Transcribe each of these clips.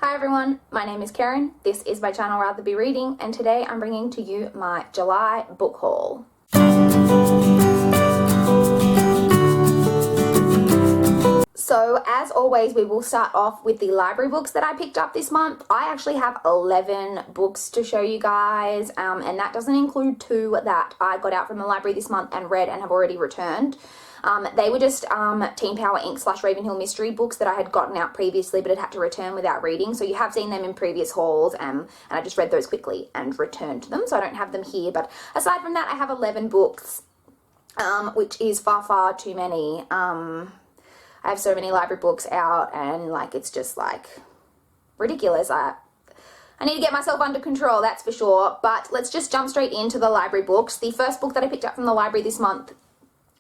Hi everyone, my name is Karen, this is my channel RatherBeReading, and today I'm bringing to you my July book haul. So as always, we will start off with the library books that I picked up this month. I actually have 11 books to show you guys, and that doesn't include 2 that I got out from the library this month and read and have already returned. They were just Teen Power Inc. / Ravenhill mystery books that I had gotten out previously but had to return without reading. So you have seen them in previous hauls, and I just read those quickly and returned them. So I don't have them here. But aside from that, I have 11 books, which is far, far too many. I have so many library books out, and it's just ridiculous. I need to get myself under control, that's for sure. But let's just jump straight into the library books. The first book that I picked up from the library this month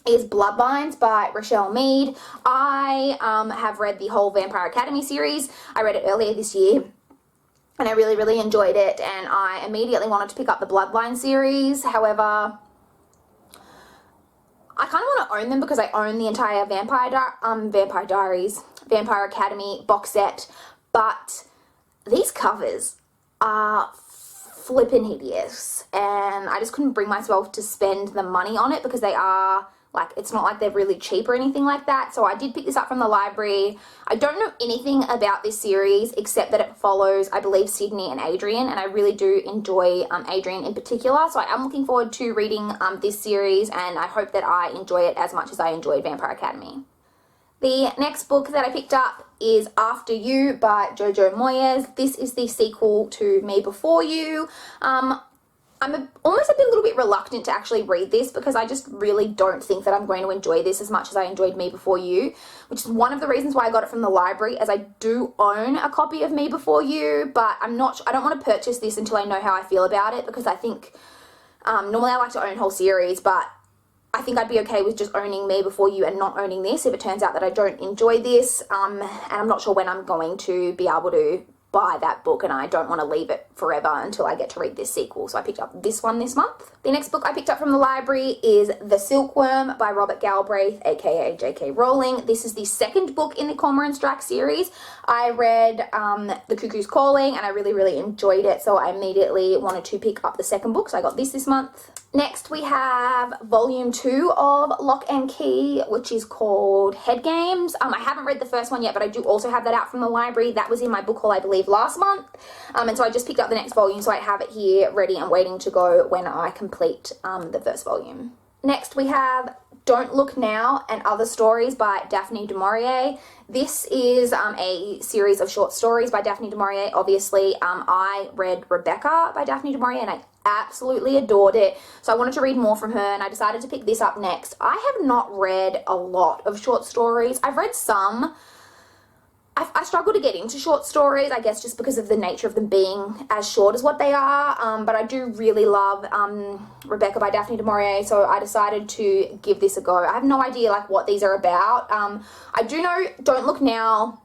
is Bloodlines by Rochelle Mead. I have read the whole Vampire Academy series. I read it earlier this year and I really, really enjoyed it, and I immediately wanted to pick up the Bloodline series. However, I kind of want to own them because I own the entire Vampire Academy box set, but these covers are flippin' hideous, and I just couldn't bring myself to spend the money on it because they are it's not like they're really cheap or anything like that. So I did pick this up from the library. I don't know anything about this series except that it follows, I believe, Sydney and Adrian, and I really do enjoy Adrian in particular. So I am looking forward to reading this series, and I hope that I enjoy it as much as I enjoyed Vampire Academy. The next book that I picked up is After You by Jojo Moyes. This is the sequel to Me Before You. I'm almost a little bit reluctant to actually read this because I just really don't think that I'm going to enjoy this as much as I enjoyed Me Before You, which is one of the reasons why I got it from the library, as I do own a copy of Me Before You, but I don't want to purchase this until I know how I feel about it, because I think normally I like to own whole series, but I think I'd be okay with just owning Me Before You and not owning this if it turns out that I don't enjoy this, and I'm not sure when I'm going to be able to buy that book, and I don't want to leave it forever until I get to read this sequel. So I picked up this one this month. The next book I picked up from the library is The Silkworm by Robert Galbraith, aka J.K. Rowling. This is the second book in the Cormoran's Drac series. I read The Cuckoo's Calling and I really, really enjoyed it, so I immediately wanted to pick up the second book, so I got this month. Next we have volume 2 of Lock and Key, which is called Head Games. I haven't read the first one yet, but I do also have that out from the library. That was in my book haul, I believe, last month. And so I just picked up the next volume, so I have it here ready and waiting to go when I complete the first volume. Next we have Don't Look Now and Other Stories by Daphne du Maurier. This is a series of short stories by Daphne du Maurier. Obviously, I read Rebecca by Daphne du Maurier and I absolutely adored it, so I wanted to read more from her, and I decided to pick this up next. I have not read a lot of short stories. I've read some. I struggle to get into short stories, I guess just because of the nature of them being as short as what they are, but I do really love Rebecca by Daphne du Maurier, so I decided to give this a go. I have no idea what these are about. I do know Don't Look Now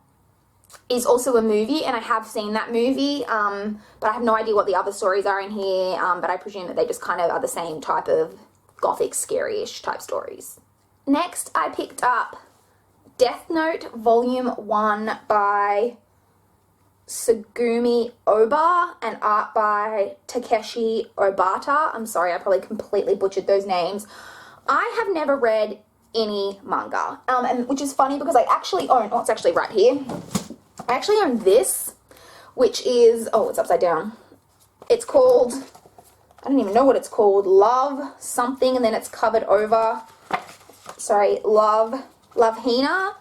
is also a movie, and I have seen that movie, but I have no idea what the other stories are in here, but I presume that they just kind of are the same type of gothic, scary-ish type stories. Next, I picked up Death Note Volume 1 by Tsugumi Ohba and art by Takeshi Obata. I'm sorry, I probably completely butchered those names. I have never read any manga, and which is funny because I actually own, it's actually right here. I actually own this, which is, it's upside down. It's called, I don't even know what it's called, Love something, and then it's covered over, Love Hina.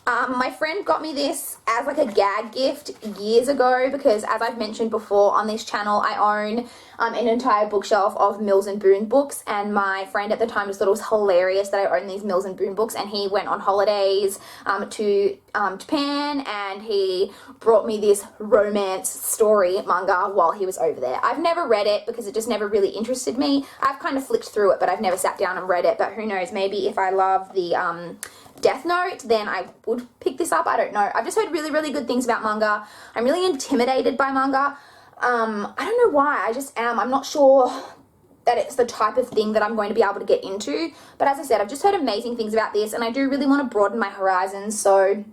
My friend got me this as a gag gift years ago because, as I've mentioned before on this channel, I own an entire bookshelf of Mills and Boon books, and my friend at the time just thought it was hilarious that I own these Mills and Boon books, and he went on holidays to Japan, and he brought me this romance story manga while he was over there. I've never read it because it just never really interested me. I've kind of flicked through it, but I've never sat down and read it, but who knows, maybe if I love the Death Note, then I would pick this up. I don't know. I've just heard really, really good things about manga. I'm really intimidated by manga. I don't know why. I just am. I'm not sure that it's the type of thing that I'm going to be able to get into. But as I said, I've just heard amazing things about this, and I do really want to broaden my horizons. So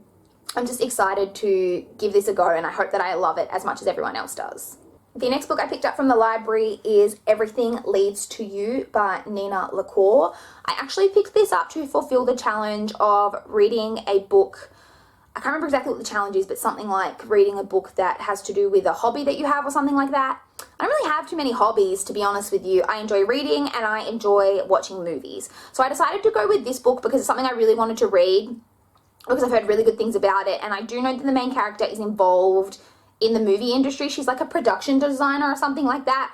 I'm just excited to give this a go, and I hope that I love it as much as everyone else does. The next book I picked up from the library is Everything Leads to You by Nina LaCour. I actually picked this up to fulfill the challenge of reading a book. I can't remember exactly what the challenge is, but something like reading a book that has to do with a hobby that you have or something like that. I don't really have too many hobbies, to be honest with you. I enjoy reading and I enjoy watching movies. So I decided to go with this book because it's something I really wanted to read, because I've heard really good things about it, and I do know that the main character is involved in the movie industry. She's like a production designer or something like that,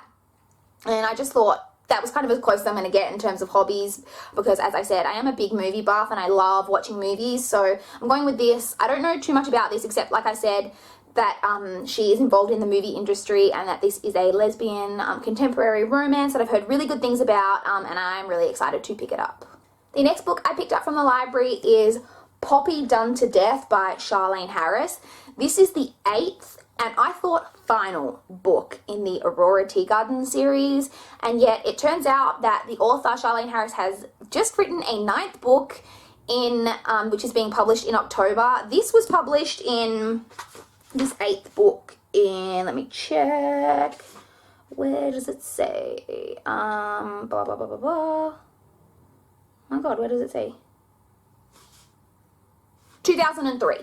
and I just thought that was kind of as close as I'm going to get in terms of hobbies, because as I said, I am a big movie buff and I love watching movies, so I'm going with this. I don't know too much about this except, like I said, that she is involved in the movie industry and that this is a lesbian contemporary romance that I've heard really good things about, and I'm really excited to pick it up. The next book I picked up from the library is Poppy Done to Death by Charlaine Harris. This is the 8th and I thought final book in the Aurora Teagarden series, and yet it turns out that the author Charlaine Harris has just written a 9th book in which is being published in October. This was published in this 8th book in, let me check, where does it say? Blah blah blah blah blah. Oh my god, where does it say? 2003.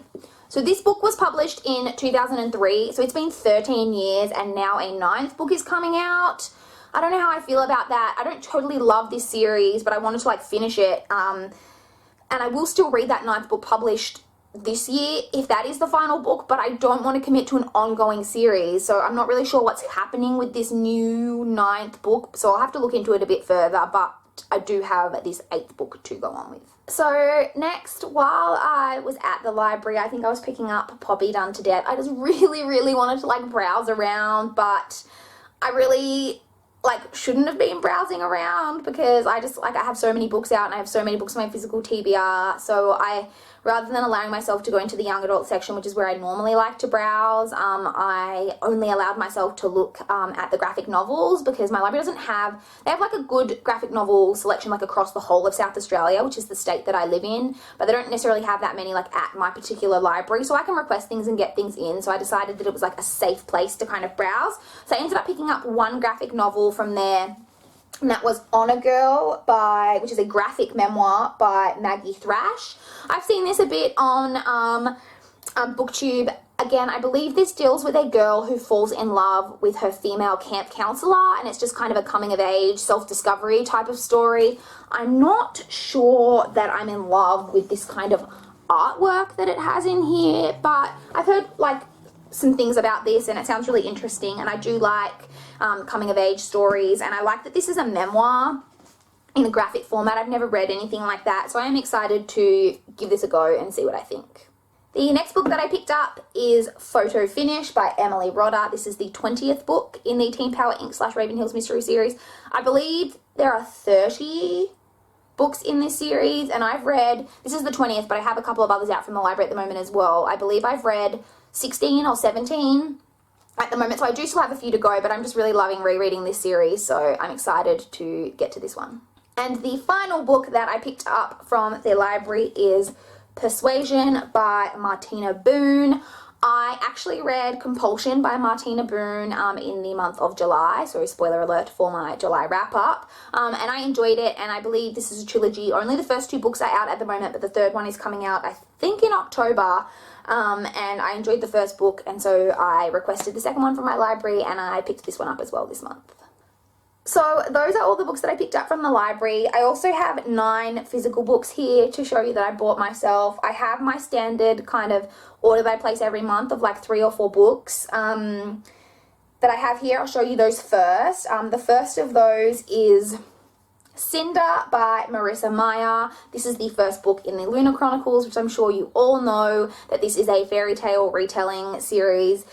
So this book was published in 2003, so it's been 13 years and now a 9th book is coming out. I don't know how I feel about that. I don't totally love this series, but I wanted to like finish it, and I will still read that 9th book published this year if that is the final book, but I don't want to commit to an ongoing series, so I'm not really sure what's happening with this new 9th book, so I'll have to look into it a bit further, but I do have this 8th book to go on with. So next, while I was at the library, I think I was picking up Poppy Done to Death. I just really wanted to like browse around, but I really like shouldn't have been browsing around because I just like I have so many books out and I have so many books in my physical TBR, so rather than allowing myself to go into the young adult section, which is where I normally like to browse, I only allowed myself to look at the graphic novels because my library doesn't have, they have like a good graphic novel selection like across the whole of South Australia, which is the state that I live in, but they don't necessarily have that many like at my particular library, so I can request things and get things in, so I decided that it was like a safe place to kind of browse. So I ended up picking up one graphic novel from there, and that was Honor Girl which is a graphic memoir by Maggie Thrash. I've seen this a bit on BookTube. Again, I believe this deals with a girl who falls in love with her female camp counselor, and it's just kind of a coming of age, self-discovery type of story. I'm not sure that I'm in love with this kind of artwork that it has in here, but I've heard like some things about this and it sounds really interesting, and I do like coming of age stories, and I like that this is a memoir in a graphic format. I've never read anything like that, so I am excited to give this a go and see what I think. The next book that I picked up is Photo Finish by Emily Rodda. This is the 20th book in the Teen Power Inc. / Raven Hills Mystery Series. I believe there are 30 books in this series, and I've read, this is the 20th, but I have a couple of others out from the library at the moment as well. I believe I've read 16 or 17 at the moment, so I do still have a few to go, but I'm just really loving rereading this series, so I'm excited to get to this one. And the final book that I picked up from the library is Persuasion by Martina Boone. I actually read Compulsion by Martina Boone in the month of July, so spoiler alert for my July wrap-up, and I enjoyed it, and I believe this is a trilogy. Only the first 2 books are out at the moment, but the third one is coming out, I think, in October, and I enjoyed the first book, and so I requested the second one from my library, and I picked this one up as well this month. So those are all the books that I picked up from the library. I also have 9 physical books here to show you that I bought myself. I have my standard kind of order that I place every month of like 3 or 4 books that I have here. I'll show you those first. The first of those is Cinder by Marissa Meyer. This is the first book in the Lunar Chronicles, which I'm sure you all know that this is a fairy tale retelling series.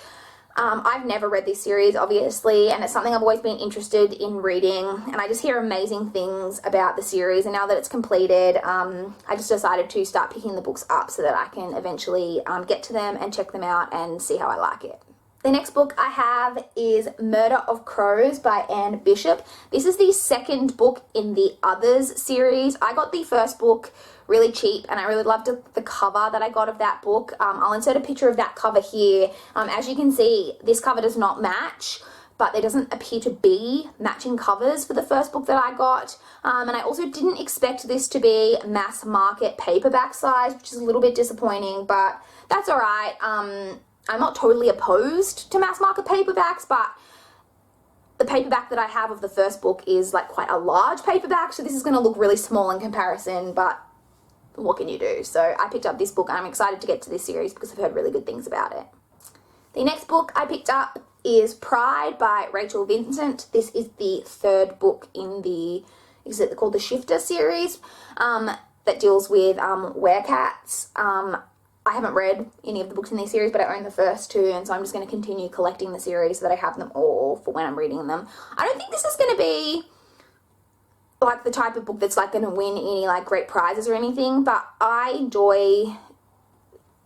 I've never read this series, obviously, and it's something I've always been interested in reading, and I just hear amazing things about the series, and now that it's completed, I just decided to start picking the books up so that I can eventually get to them and check them out and see how I like it. The next book I have is Murder of Crows by Anne Bishop. This is the second book in the Others series. I got the first book really cheap and I really loved the cover that I got of that book. I'll insert a picture of that cover here. As you can see, this cover does not match, but there doesn't appear to be matching covers for the first book that I got. And I also didn't expect this to be mass market paperback size, which is a little bit disappointing, but that's all right. I'm not totally opposed to mass market paperbacks, but the paperback that I have of the first book is like quite a large paperback, so this is going to look really small in comparison, but what can you do? So I picked up this book and I'm excited to get to this series because I've heard really good things about it. The next book I picked up is Pride by Rachel Vincent. This is the third book in the, is it called the Shifter series, that deals with werecats. I haven't read any of the books in this series, but I own the first two, and so I'm just going to continue collecting the series so that I have them all for when I'm reading them. I don't think this is going to be like the type of book that's like going to win any like great prizes or anything, but I enjoy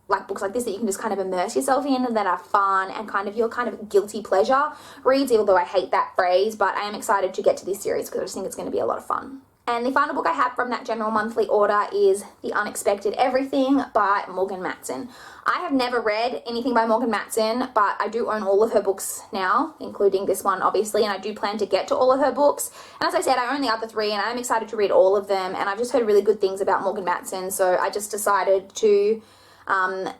like books like this that you can just kind of immerse yourself in and that are fun and kind of your kind of guilty pleasure reads, although I hate that phrase, but I am excited to get to this series because I just think it's going to be a lot of fun. And the final book I have from that general monthly order is The Unexpected Everything by Morgan Matson. I have never read anything by Morgan Matson, but I do own all of her books now, including this one, obviously, and I do plan to get to all of her books. And as I said, I own the other three, and I'm excited to read all of them, and I've just heard really good things about Morgan Matson, so I just decided to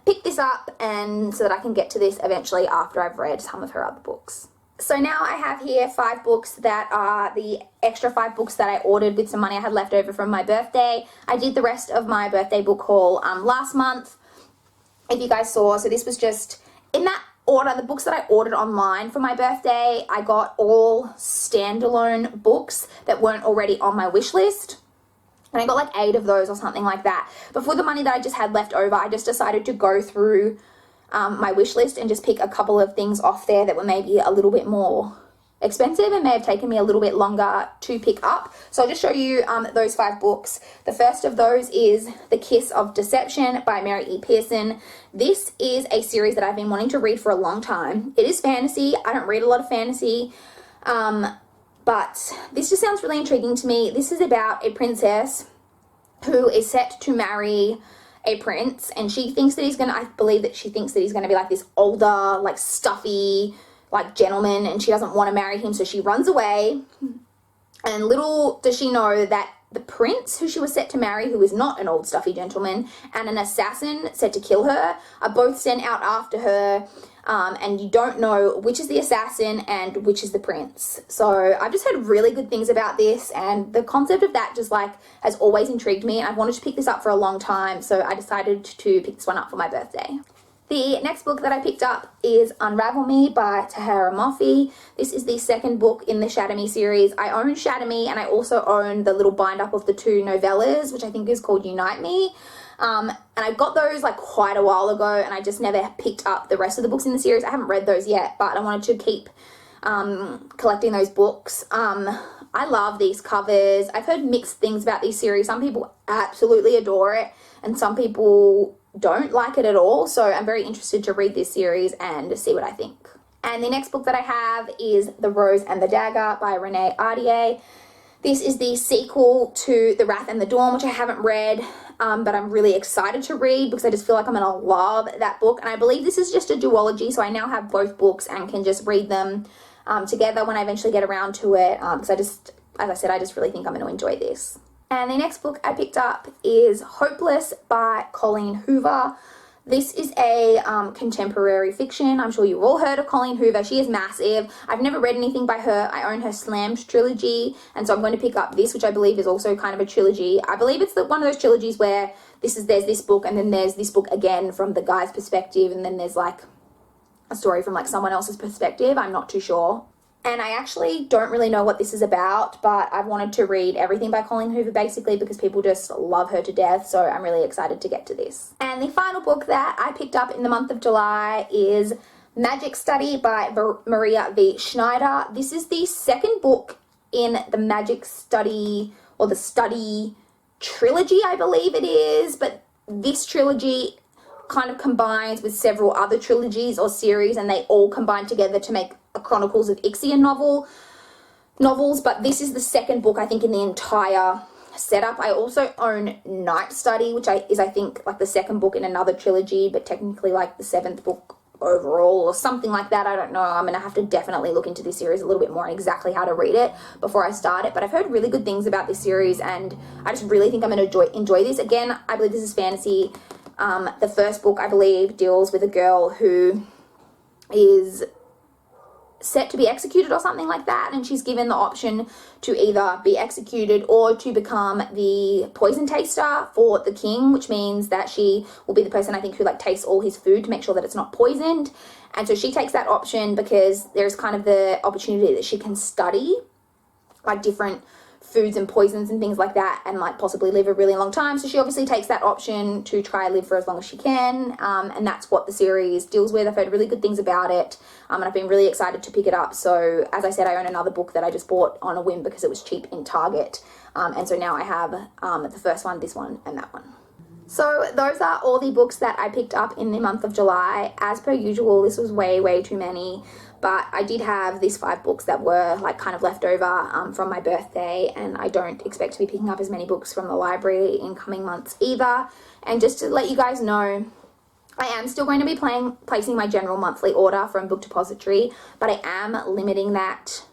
pick this up and so that I can get to this eventually after I've read some of her other books. So now I have here 5 books that are the extra 5 books that I ordered with some money I had left over from my birthday. I did the rest of my birthday book haul last month, if you guys saw. So this was just in that order. The books that I ordered online for my birthday, I got all standalone books that weren't already on my wish list. And I got like 8 of those or something like that. But for the money that I just had left over, I just decided to go through my wish list and just pick a couple of things off there that were maybe a little bit more expensive and may have taken me a little bit longer to pick up. So I'll just show you those 5 books. The first of those is The Kiss of Deception by Mary E. Pearson. This is a series that I've been wanting to read for a long time. It is fantasy. I don't read a lot of fantasy, but this just sounds really intriguing to me. This is about a princess who is set to marry a prince, and she thinks that he's gonna, I believe that she thinks that he's gonna be like this older, like stuffy, like gentleman, and she doesn't want to marry him, so she runs away. And little does she know that the prince who she was set to marry, who is not an old stuffy gentleman, and an assassin set to kill her, are both sent out after her, and you don't know which is the assassin and which is the prince. So I've just heard really good things about this, and the concept of that just like has always intrigued me, and I've wanted to pick this up for a long time, so I decided to pick this one up for my birthday. The next book that I picked up is Unravel Me by Tahara Moffi. This is the second book in the Shatter Me series. I own Shatter Me, and I also own the little bind-up of the 2 novellas, which I think is called Unite Me. And I got those like quite a while ago, and I just never picked up the rest of the books in the series. I haven't read those yet, but I wanted to keep collecting those books. I love these covers. I've heard mixed things about these series. Some people absolutely adore it, and some people don't like it at all. So I'm very interested to read this series and see what I think. And the next book that I have is The Rose and the Dagger by Renee Ardier. This is the sequel to The Wrath and the Dawn, which I haven't read, but I'm really excited to read because I just feel like I'm going to love that book. And I believe this is just a duology, so I now have both books and can just read them together when I eventually get around to it, because as I said, I just really think I'm going to enjoy this. And the next book I picked up is Hopeless by Colleen Hoover. This is a contemporary fiction. I'm sure you've all heard of Colleen Hoover. She is massive. I've never read anything by her. I own her Slammed trilogy, and so I'm going to pick up this, which I believe is also kind of a trilogy. I believe it's one of those trilogies where there's this book, and then there's this book again from the guy's perspective, and then there's like a story from like someone else's perspective. I'm not too sure. And I actually don't really know what this is about, but I've wanted to read everything by Colleen Hoover basically because people just love her to death, so I'm really excited to get to this. And the final book that I picked up in the month of July is Magic Study by Maria V. Schneider. This is the second book in the Magic Study, or the Study trilogy, I believe it is, but this trilogy kind of combines with several other trilogies or series, and they all combine together to make a Chronicles of Ixion novels. But this is the second book, I think, in the entire setup. I also own Night Study, which is I think like the second book in another trilogy, but technically like the 7th book overall or something like that. I don't know. I'm gonna have to definitely look into this series a little bit more and exactly how to read it before I start it, but I've heard really good things about this series, and I just really think I'm gonna enjoy this. Again, I believe this is fantasy. The first book, I believe, deals with a girl who is set to be executed or something like that, and she's given the option to either be executed or to become the poison taster for the king, which means that she will be the person, I think, who like tastes all his food to make sure that it's not poisoned. And so she takes that option because there's kind of the opportunity that she can study like different foods and poisons and things like that, and like possibly live a really long time. So she obviously takes that option to try live for as long as she can, and that's what the series deals with. I've heard really good things about it, and I've been really excited to pick it up. So as I said, I own another book that I just bought on a whim because it was cheap in Target, and so now I have the first one, this one, and that one. So those are all the books that I picked up in the month of July. As per usual, this was way too many, but I did have these 5 books that were like kind of left over from my birthday, and I don't expect to be picking up as many books from the library in coming months either. And just to let you guys know, I am still going to be placing my general monthly order from Book Depository, but I am limiting that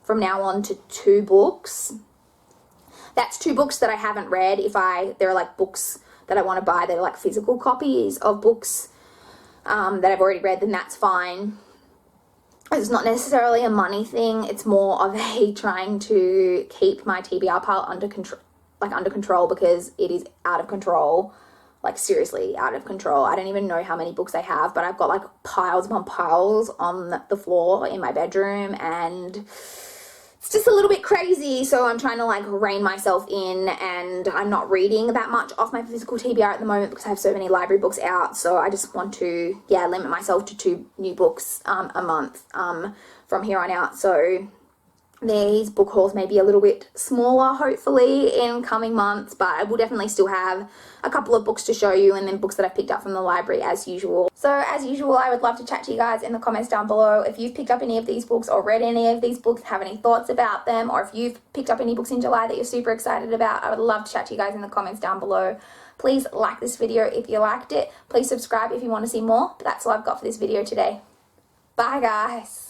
from now on to 2 books. That's 2 books that I haven't read. There are like books that I want to buy that are like physical copies of books that I've already read, then that's fine. It's not necessarily a money thing. It's more of a trying to keep my TBR pile under control because it is out of control. Like seriously out of control. I don't even know how many books I have, but I've got like piles upon piles on the floor in my bedroom, and it's just a little bit crazy. So I'm trying to like rein myself in, and I'm not reading that much off my physical TBR at the moment because I have so many library books out. So I just want to limit myself to 2 new books a month from here on out. So these book hauls may be a little bit smaller hopefully in coming months, but I will definitely still have a couple of books to show you, and then books that I've picked up from the library as usual. So as usual, I would love to chat to you guys in the comments down below. If you've picked up any of these books or read any of these books, have any thoughts about them, or if you've picked up any books in July that you're super excited about, I would love to chat to you guys in the comments down below. Please like this video if you liked it. Please subscribe if you want to see more. But that's all I've got for this video today. Bye guys.